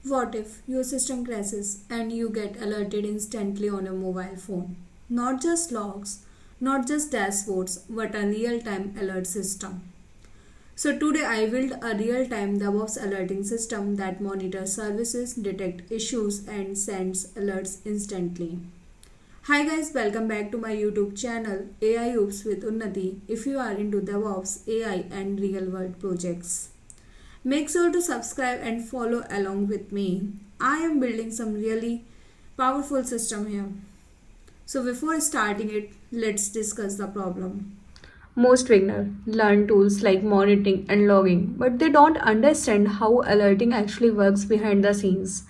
What if your system crashes and you get alerted instantly on your mobile phone? Not just logs, not just dashboards, but a real time alert system. So, today I built a real time DevOps alerting system that monitors services, detects issues, and sends alerts instantly. Hi guys, welcome back to my YouTube channel AIOps with Unnati. If you are into DevOps, AI, and real world projects, make sure to subscribe and follow along with me. I am building some really powerful system here. So before starting it, let's discuss the problem. Most beginners learn tools like monitoring and logging, but they don't understand how alerting actually works behind the scenes.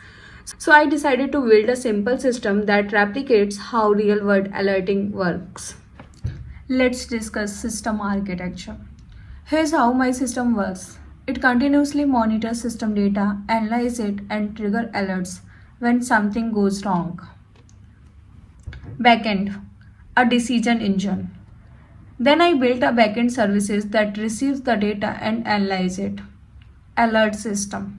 So I decided to build a simple system that replicates how real world alerting works. Let's discuss system architecture. Here's how my system works. It continuously monitors system data, analyzes it, and triggers alerts when something goes wrong. Backend, a decision engine. Then I built a backend services that receives the data and analyzes it. Alert system.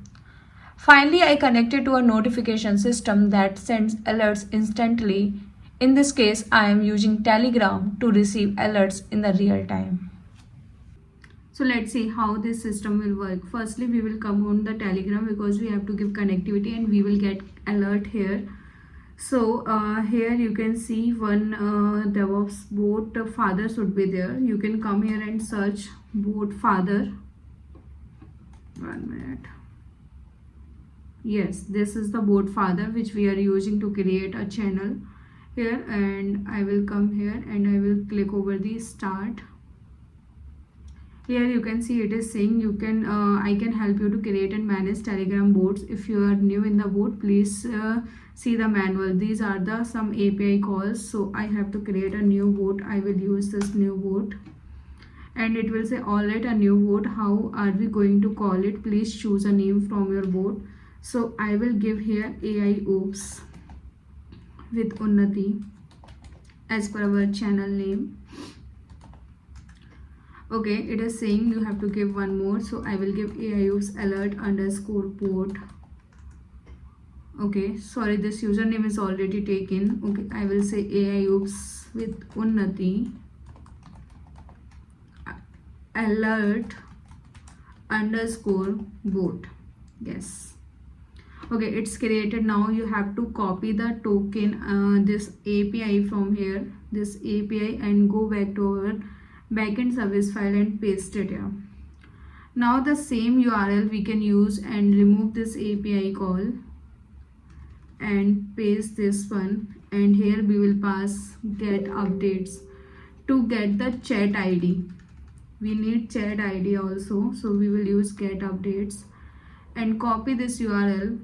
Finally, I connected to a notification system that sends alerts instantly. In this case, I am using Telegram to receive alerts in the real time. So let's see how this system will work. Firstly, we will come on the Telegram because we have to give connectivity and we will get alert here. So here you can see one DevOps bot father should be there. You can come here and search bot father. 1 minute. Yes, this is the bot father which we are using to create a channel here, and I will come here and I will click over the start. Here you can see it is saying you can I can help you to create and manage Telegram bots. If you are new in the bot, please see the manual. These are the some API calls. So I have to create a new bot. I will use this new bot, and it will say alright, a new bot. How are we going to call it? Please choose a name from your bot. So I will give here AIOps with Unnati as per our channel name. Okay, it is saying you have to give one more, so I will give AIOps alert underscore port. Okay, sorry, this username is already taken. Okay, I will say AIOps with Unnati alert underscore bot. Yes. Okay, it's created. Now you have to copy the token this API from here, this API, and go back to our backend service file and paste it here. Now the same URL we can use and remove this API call and paste this one, and here we will pass get updates to get the chat ID. We need chat ID also, so we will use get updates and copy this URL.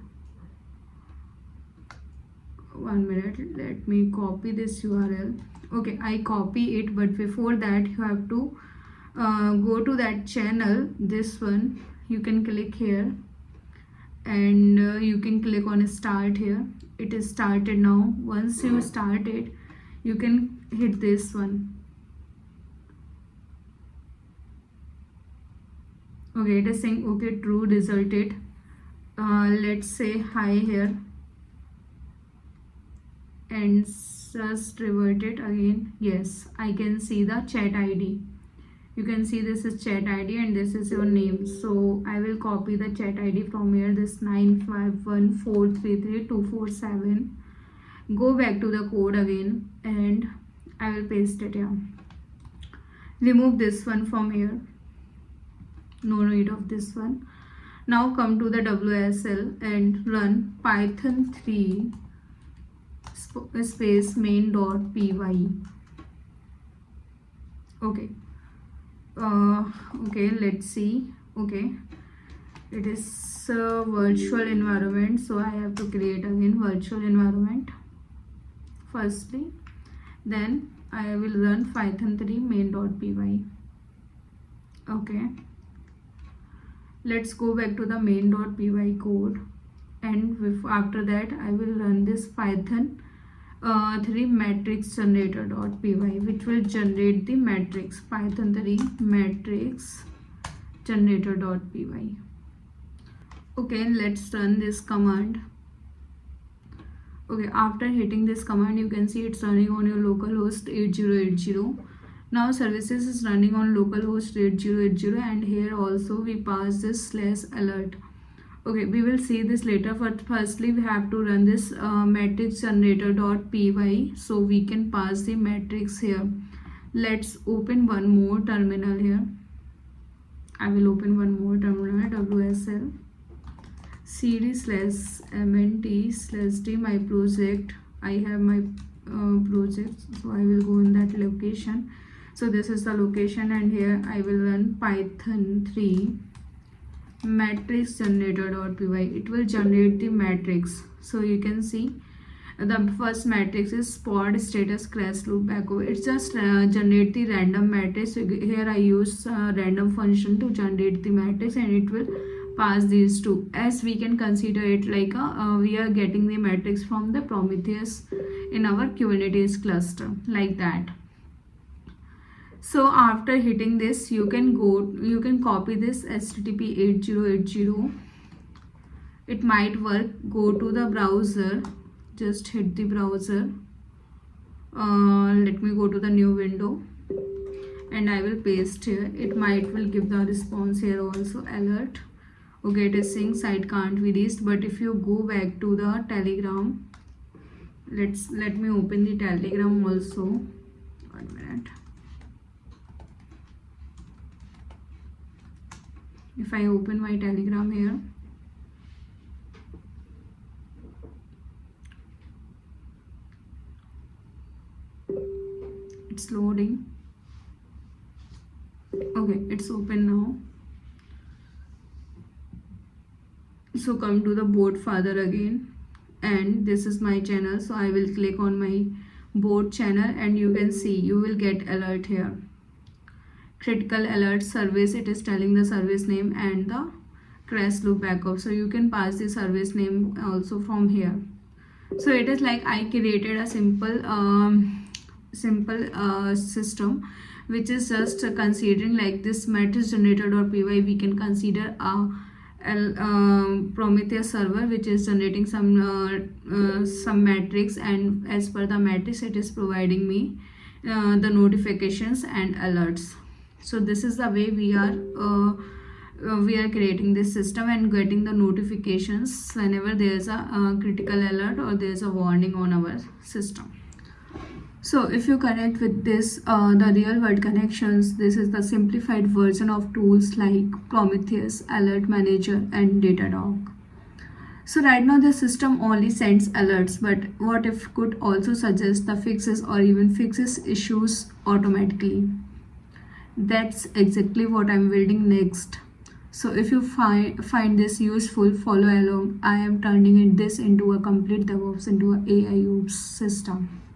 1 minute, let me copy this URL. Okay, I copy it, but before that you have to go to that channel, this one. You can click here and you can click on start here. It is started now. Once you start it, you can hit this one. Okay, it is saying okay, true, resulted. Let's say hi here and just revert it again. Yes, I can see the chat ID. You can see this is chat ID and this is your name. So I will copy the chat ID from here, this 951433247. Go back to the code again and I will paste it here. Remove this one from here. No need of this one. Now come to the WSL and run Python-3 space main.py. Okay. Okay, let's see. Okay, it is a virtual environment, so I have to create again virtual environment firstly, then I will run python3 main.py. Okay, let's go back to the main.py code, and after that I will run this python 3 matrix generator.py, which will generate the matrix python 3 matrix generator.py. Okay, let's run this command. Okay, after hitting this command, you can see it's running on your localhost 8080. Now services is running on localhost 8080, and here also we pass this /alert. Okay, we will see this later, but firstly we have to run this matrix generator.py, so we can pass the matrix here. Let's open one more terminal here. I will open one more terminal, WSL cd/mnt/d my project. I have my project, so I will go in that location. So this is the location, and here I will run python-3 matrix generator.py. It will generate the matrix. So you can see the first matrix is pod status crash loop echo. It's just generate the random matrix. So here I use random function to generate the matrix, and it will pass these two, as we can consider it like we are getting the matrix from the Prometheus in our Kubernetes cluster, like that. So after hitting this, you can copy this HTTP 8080. It might work. Go to the browser, just hit the browser. Let me go to the new window, and I will paste here. It might will give the response here also, alert. Okay, it is saying site can't be reached, but if you go back to the Telegram, let me open the Telegram also. 1 minute. If I open my Telegram here, it's loading. Okay, it's open now. So come to the board further again, and this is my channel, so I will click on my board channel, and you can see you will get alert here, critical alert service. It is telling the service name and the crash loop backup, so you can pass the service name also from here. So it is like I created a simple system which is just considering like this matrix generator.py. We can consider a Prometheus server which is generating some matrix, and as per the matrix it is providing me the notifications and alerts. So this is the way we are creating this system and getting the notifications whenever there is a critical alert or there is a warning on our system. So if you connect with this, the real world connections, this is the simplified version of tools like Prometheus, Alert Manager and Datadog. So right now the system only sends alerts, but what if could also suggest the fixes or even fixes issues automatically? That's exactly what I'm building next. So if you find this useful, follow along. I am turning this into a complete DevOps, into a AIOps system.